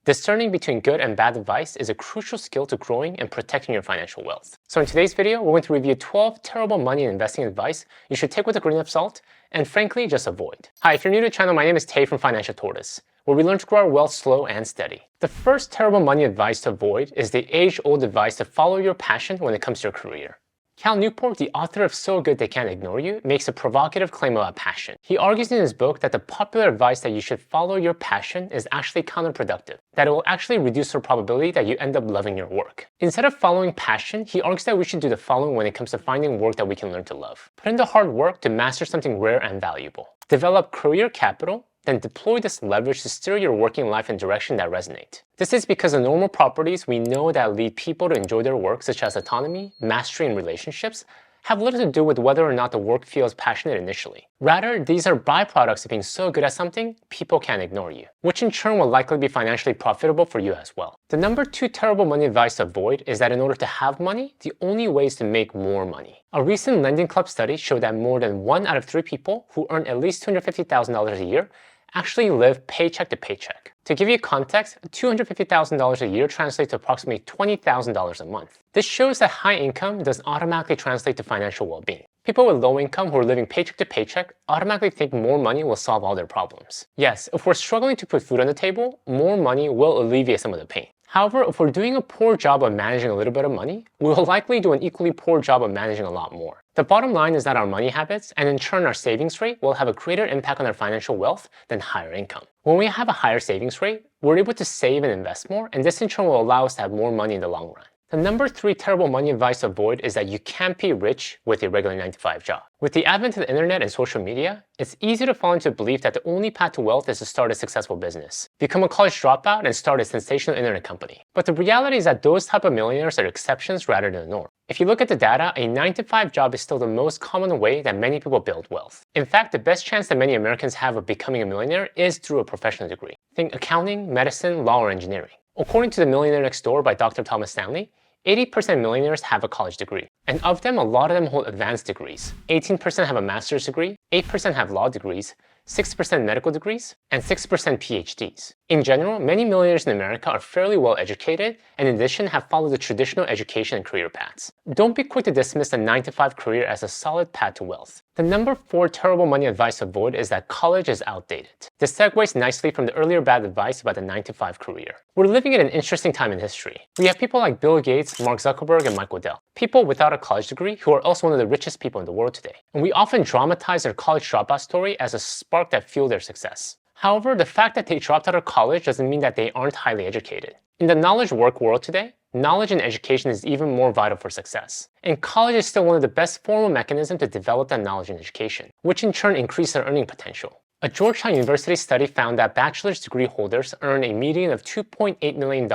Discerning between good and bad advice is a crucial skill to growing and protecting your financial wealth. So in today's video, we're going to review 12 terrible money and investing advice you should take with a grain of salt and frankly, just avoid. Hi, if you're new to the channel, my name is Tay from Financial Tortoise, where we learn to grow our wealth slow and steady. The first terrible money advice to avoid is the age-old advice to follow your passion when it comes to your career. Cal Newport, the author of So Good They Can't Ignore You, makes a provocative claim about passion. He argues in his book that the popular advice that you should follow your passion is actually counterproductive, that it will actually reduce the probability that you end up loving your work. Instead of following passion, he argues that we should do the following when it comes to finding work that we can learn to love. Put in the hard work to master something rare and valuable. Develop career capital, then deploy this leverage to steer your working life in direction that resonate. This is because the normal properties we know that lead people to enjoy their work, such as autonomy, mastery, and relationships, have little to do with whether or not the work feels passionate initially. Rather, these are byproducts of being so good at something, people can't ignore you, which in turn will likely be financially profitable for you as well. The number 2 terrible money advice to avoid is that in order to have money, the only way is to make more money. A recent Lending Club study showed that more than 1 out of 3 people who earn at least $250,000 a year actually live paycheck to paycheck. To give you context, $250,000 a year translates to approximately $20,000 a month. This shows that high income doesn't automatically translate to financial well-being. People with low income who are living paycheck to paycheck automatically think more money will solve all their problems. Yes, if we're struggling to put food on the table, more money will alleviate some of the pain. However, if we're doing a poor job of managing a little bit of money, we will likely do an equally poor job of managing a lot more. The bottom line is that our money habits, and in turn our savings rate, will have a greater impact on our financial wealth than higher income. When we have a higher savings rate, we're able to save and invest more, and this in turn will allow us to have more money in the long run. The number 3 terrible money advice to avoid is that you can't be rich with a regular 9-to-5 job. With the advent of the internet and social media, it's easy to fall into the belief that the only path to wealth is to start a successful business, become a college dropout, and start a sensational internet company. But the reality is that those type of millionaires are exceptions rather than the norm. If you look at the data, a 9-to-5 job is still the most common way that many people build wealth. In fact, the best chance that many Americans have of becoming a millionaire is through a professional degree. Think accounting, medicine, law, or engineering. According to The Millionaire Next Door by Dr. Thomas Stanley, 80% of millionaires have a college degree. And of them, a lot of them hold advanced degrees. 18% have a master's degree, 8% have law degrees, 6% medical degrees, and 6% PhDs. In general, many millionaires in America are fairly well educated and in addition have followed the traditional education and career paths. Don't be quick to dismiss a 9-to-5 career as a solid path to wealth. The number 4 terrible money advice to avoid is that college is outdated. This segues nicely from the earlier bad advice about the 9-to-5 career. We're living at an interesting time in history. We have people like Bill Gates, Mark Zuckerberg, and Mike Waddell. People without a college degree who are also one of the richest people in the world today. And we often dramatize their college dropout story as a spark that fueled their success. However, the fact that they dropped out of college doesn't mean that they aren't highly educated. In the knowledge work world today, knowledge and education is even more vital for success. And college is still one of the best formal mechanisms to develop that knowledge and education, which in turn increases their earning potential. A Georgetown University study found that bachelor's degree holders earn a median of $2.8 million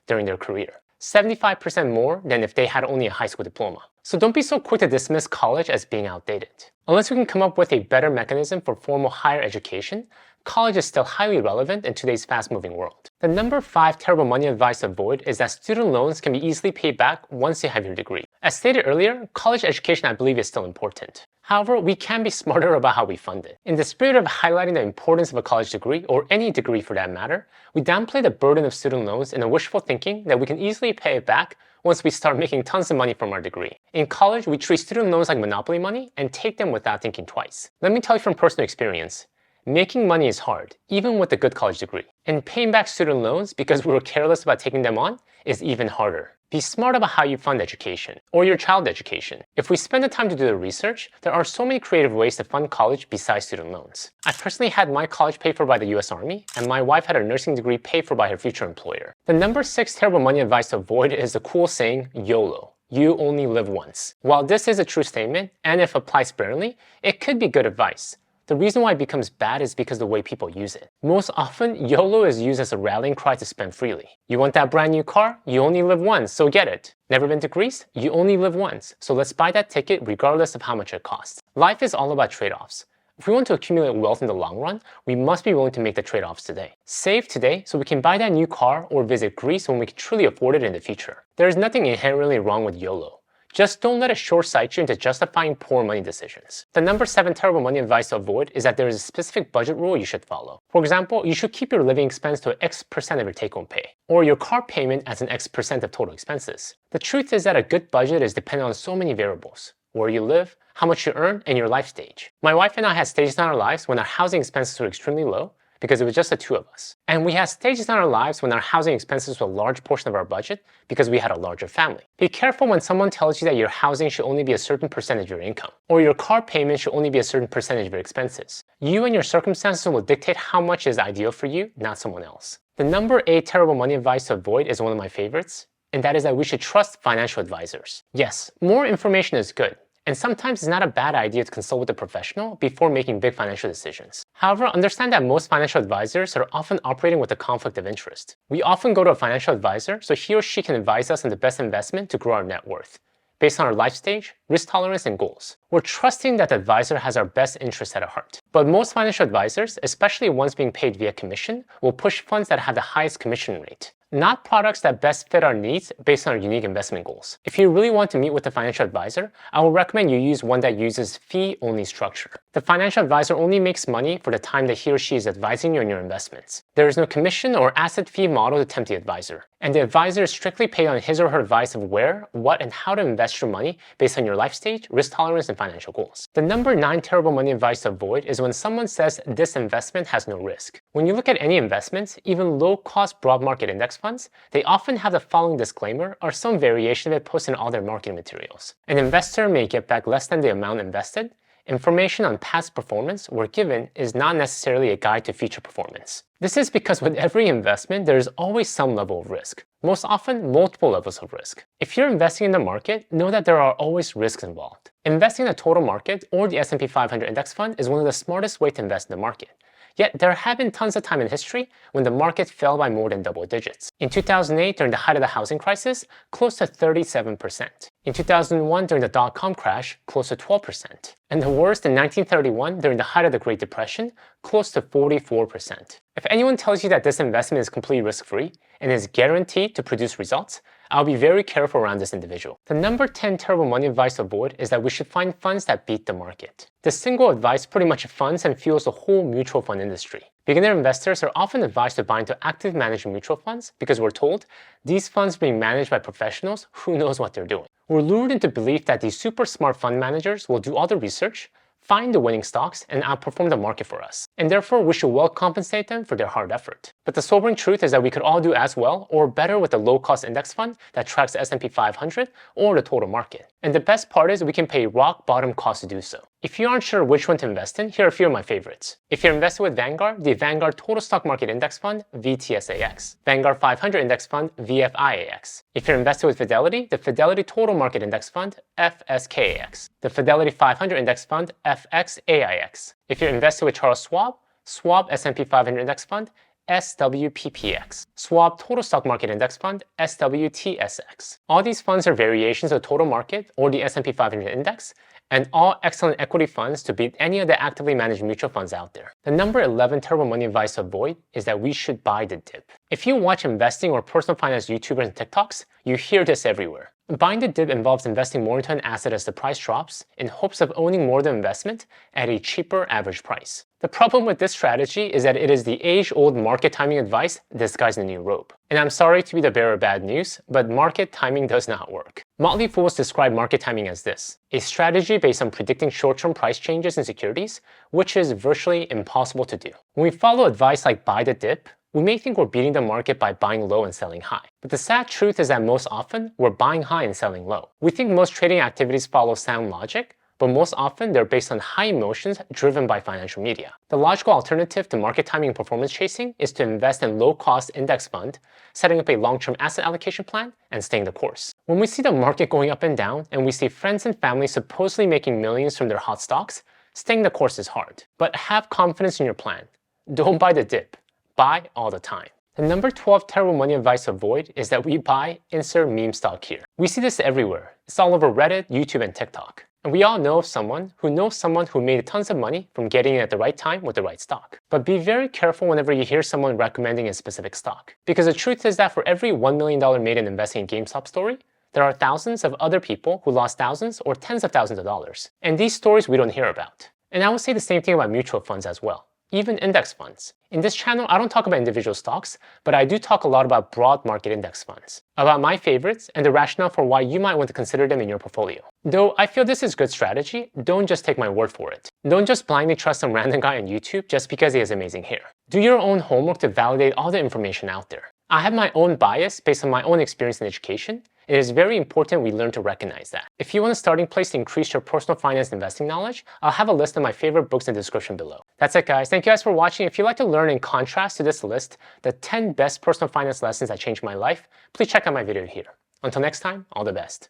during their career, 75% more than if they had only a high school diploma. So don't be so quick to dismiss college as being outdated. Unless we can come up with a better mechanism for formal higher education, college is still highly relevant in today's fast-moving world. The number 5 terrible money advice to avoid is that student loans can be easily paid back once you have your degree. As stated earlier, college education I believe is still important. However, we can be smarter about how we fund it. In the spirit of highlighting the importance of a college degree, or any degree for that matter, we downplay the burden of student loans in a wishful thinking that we can easily pay it back once we start making tons of money from our degree. In college, we treat student loans like monopoly money and take them without thinking twice. Let me tell you from personal experience. Making money is hard, even with a good college degree. And paying back student loans because we were careless about taking them on is even harder. Be smart about how you fund education, or your child's education. If we spend the time to do the research, there are so many creative ways to fund college besides student loans. I personally had my college paid for by the US Army, and my wife had her nursing degree paid for by her future employer. The number 6 terrible money advice to avoid is the cool saying, YOLO. You only live once. While this is a true statement, and if applied sparingly, it could be good advice. The reason why it becomes bad is because of the way people use it. Most often, YOLO is used as a rallying cry to spend freely. You want that brand new car? You only live once, so get it. Never been to Greece? You only live once, so let's buy that ticket regardless of how much it costs. Life is all about trade-offs. If we want to accumulate wealth in the long run, we must be willing to make the trade-offs today. Save today so we can buy that new car or visit Greece when we can truly afford it in the future. There is nothing inherently wrong with YOLO. Just don't let it short-sight you into justifying poor money decisions. The number 7 terrible money advice to avoid is that there is a specific budget rule you should follow. For example, you should keep your living expense to X% of your take-home pay, or your car payment as an X% of total expenses. The truth is that a good budget is dependent on so many variables: where you live, how much you earn, and your life stage. My wife and I had stages in our lives when our housing expenses were extremely low, because it was just the two of us. And we had stages in our lives when our housing expenses were a large portion of our budget because we had a larger family. Be careful when someone tells you that your housing should only be a certain percentage of your income, or your car payment should only be a certain percentage of your expenses. You and your circumstances will dictate how much is ideal for you, not someone else. The number 8 terrible money advice to avoid is one of my favorites, and that is that we should trust financial advisors. Yes, more information is good. And sometimes it's not a bad idea to consult with a professional before making big financial decisions. However, understand that most financial advisors are often operating with a conflict of interest. We often go to a financial advisor so he or she can advise us on the best investment to grow our net worth, based on our life stage, risk tolerance, and goals. We're trusting that the advisor has our best interests at heart. But most financial advisors, especially ones being paid via commission, will push funds that have the highest commission rate, not products that best fit our needs based on our unique investment goals. If you really want to meet with a financial advisor, I will recommend you use one that uses fee-only structure. The financial advisor only makes money for the time that he or she is advising you on your investments. There is no commission or asset fee model to tempt the advisor, and the advisor is strictly paid on his or her advice of where, what, and how to invest your money based on your life stage, risk tolerance, and financial goals. The number 9 terrible money advice to avoid is when someone says this investment has no risk. When you look at any investments, even low-cost broad market index funds, they often have the following disclaimer or some variation of it posted in all their marketing materials. An investor may get back less than the amount invested. Information on past performance where given is not necessarily a guide to future performance. This is because with every investment, there is always some level of risk. Most often, multiple levels of risk. If you're investing in the market, know that there are always risks involved. Investing in the total market or the S&P 500 index fund is one of the smartest ways to invest in the market. Yet there have been tons of time in history when the market fell by more than double digits. In 2008, during the height of the housing crisis, close to 37%. In 2001, during the dot-com crash, close to 12%. And the worst in 1931, during the height of the Great Depression, close to 44%. If anyone tells you that this investment is completely risk-free and is guaranteed to produce results, I'll be very careful around this individual. The number 10 terrible money advice to avoid is that we should find funds that beat the market. This single advice pretty much funds and fuels the whole mutual fund industry. Beginner investors are often advised to buy into active managed mutual funds because we're told these funds are being managed by professionals who knows what they're doing. We're lured into belief that these super smart fund managers will do all the research, find the winning stocks, and outperform the market for us. And therefore, we should well compensate them for their hard effort. But the sobering truth is that we could all do as well or better with a low-cost index fund that tracks the S&P 500 or the total market. And the best part is we can pay rock-bottom cost to do so. If you aren't sure which one to invest in, here are a few of my favorites. If you're invested with Vanguard, the Vanguard Total Stock Market Index Fund, VTSAX. Vanguard 500 Index Fund, VFIAX. If you're invested with Fidelity, the Fidelity Total Market Index Fund, FSKAX. The Fidelity 500 Index Fund, FXAIX. If you're invested with Charles Schwab, Schwab S&P 500 Index Fund, SWPPX. Schwab Total Stock Market Index Fund, SWTSX. All these funds are variations of the total market or the S&P 500 index, and all excellent equity funds to beat any of the actively managed mutual funds out there. The number 11 terrible money advice to avoid is that we should buy the dip. If you watch investing or personal finance YouTubers and TikToks, you hear this everywhere. Buying the dip involves investing more into an asset as the price drops in hopes of owning more of the investment at a cheaper average price. The problem with this strategy is that it is the age-old market timing advice disguised in a new robe. And I'm sorry to be the bearer of bad news, but market timing does not work. Motley Fools describe market timing as this: a strategy based on predicting short-term price changes in securities, which is virtually impossible to do. When we follow advice like buy the dip, we may think we're beating the market by buying low and selling high. But the sad truth is that most often, we're buying high and selling low. We think most trading activities follow sound logic, but most often they're based on high emotions driven by financial media. The logical alternative to market timing and performance chasing is to invest in low-cost index fund, setting up a long-term asset allocation plan, and staying the course. When we see the market going up and down, and we see friends and family supposedly making millions from their hot stocks, staying the course is hard. But have confidence in your plan. Don't buy the dip. Buy all the time. The number 12 terrible money advice to avoid is that we buy insert meme stock here. We see this everywhere. It's all over Reddit, YouTube, and TikTok. And we all know someone who made tons of money from getting in at the right time with the right stock. But be very careful whenever you hear someone recommending a specific stock. Because the truth is that for every $1 million made in investing in GameStop story, there are thousands of other people who lost thousands or tens of thousands of dollars. And these stories we don't hear about. And I will say the same thing about mutual funds as well, even index funds. In this channel, I don't talk about individual stocks, but I do talk a lot about broad market index funds, about my favorites and the rationale for why you might want to consider them in your portfolio. Though I feel this is good strategy, don't just take my word for it. Don't just blindly trust some random guy on YouTube just because he has amazing hair. Do your own homework to validate all the information out there. I have my own bias based on my own experience in education. It is very important we learn to recognize that. If you want a starting place to increase your personal finance investing knowledge, I'll have a list of my favorite books in the description below. That's it, guys. Thank you guys for watching. If you'd like to learn in contrast to this list, the 10 best personal finance lessons that changed my life, please check out my video here. Until next time, all the best.